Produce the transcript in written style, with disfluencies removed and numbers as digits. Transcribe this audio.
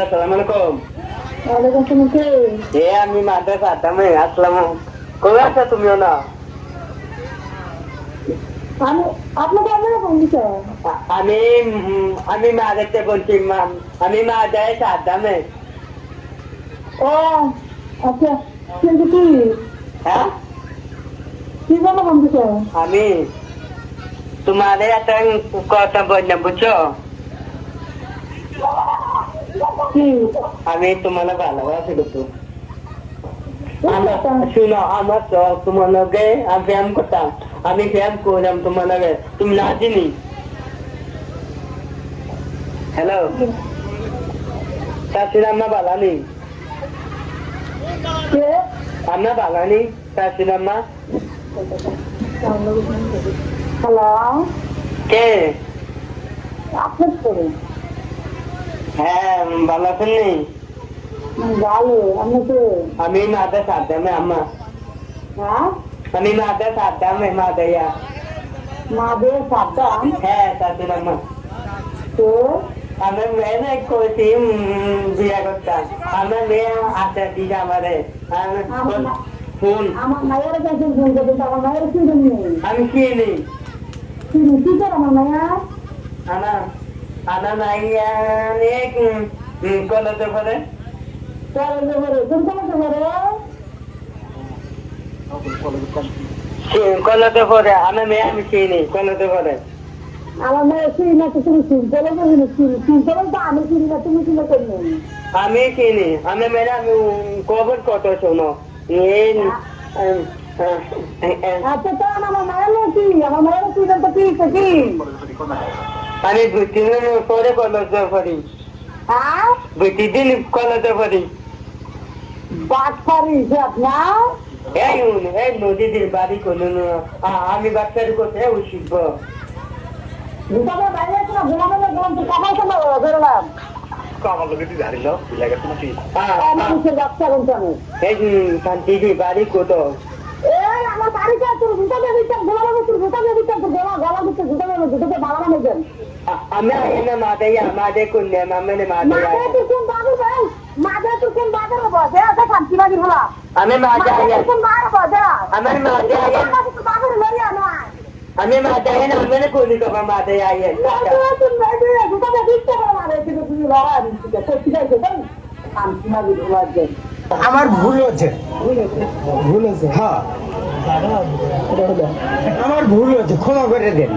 আসসালামু আলাইকুম। ওয়ালাইকুম আসসালাম। কে? আমি মাদ্রাসা আদামে আসলাম। কবে আছো তুমিও না? আমি আপনাকে আপনারা ফোন দিছে। আমি আমি মাদ্রাসা বলছি, আমি মাদ্রাসা আদামে। ও আচ্ছা, কিন্তু কি হ্যাঁ, কি জন্য ফোন দিছে? আমি তোমাদের একটা কথা বললাম, বুঝছো? কি আমি তোমার ভালোবাসি কিন্তু বুঝতে শুনো, আমার তো তোমার লগে আমি ব্যায়াম করতাম, আমি ব্যায়াম করলাম তোমার লগে, তুমি না চিনি। হ্যালো, শাশুড়ি আম্মা বালানি, কে? আম্মা বালানি, শাশুড়ি আম্মা। হ্যালো, কে? আপনার করে হ্যাঁ, ভালো আছেন নি? ভালো। আপনি কে? আমি মাদ্রাসা আদামে আম্মা। হ্যাঁ, আমি মাদ্রাসা আদামে মাদাইয়া। মাদের সাবধান। হ্যাঁ, শাশুড়ি আম্মা। তো আমি মেয়ে না করছি, বিয়ে করতাম। আমার মেয়ে আছে দিকে আমারে ফোন। আমার মায়ের কাছে ফোন করতে, আমার মায়ের কি নেই। আমি চিনি কি করে আমার মায়া? আনা আনা নাই কলেজে পড়ে। কলেজে পড়ে? কোন কলেজে পড়ে? কলেজে পড়ে আমার মেয়ে, আমি চিনি কলেজে পড়ে। আমার মেয়ে চিনি না তো তুমি চিনতে চিনি চিনতে তো আমি চিনি না, তুমি চিনে কেন? আমি চিনি আমি মেয়ে, আমি খবর কত শোনো। এই আচ্ছা, তো আমার মায়ের কি? আমার মায়ের কি বলতে কি কি? আমি 2-3 দিন পরে কলেজে পড়ি, হ্যাঁ, 2-3 দিন কলেজে পড়ি। বাদ পারিস আপনার? এই নদীদের বাড়ি করল, আমি বাচ্চার কোথায় শিখবো? দুটাকে বাইরে আছে না, ঘুমানো গেলাম তো কামাই কেন বেরোলাম? মানুষের বাচ্চা বলতে আমি শান্তি বাড়ি কোথাও? এই আমার বাড়িতে তোর দুটাকে দিচ্ছেন, ঘুমানো তোর দুটাকে দিচ্ছেন, তোর গলা দিচ্ছে দুটাকে বাড়ানো নেবেন। আমি না মাদাইয়া মাদে কন্যা মামনে মাদাইয়া মাঝে তুই কোন বাবু ভাই? মাঝে তুই কোন বাজার বসে আছে শান্তি বাড়ি হলা? আমি মাদাইয়া কোন বার বসে? আমার মাদাইয়া বাবুর লইয়া নয়। আমি মাদাইয়া না আমি কোনি তো মাদাইয়া আইয়া দুটাকে দিচ্ছে মারে কিন্তু তুমি লড়া দিচ্ছে তো ঠিক আছে তাই শান্তি বাড়ি হলা যে আমার ভুল হচ্ছে, ভুল হচ্ছে, হ্যাঁ আমার ভুল হচ্ছে, ক্ষমা করে দেন।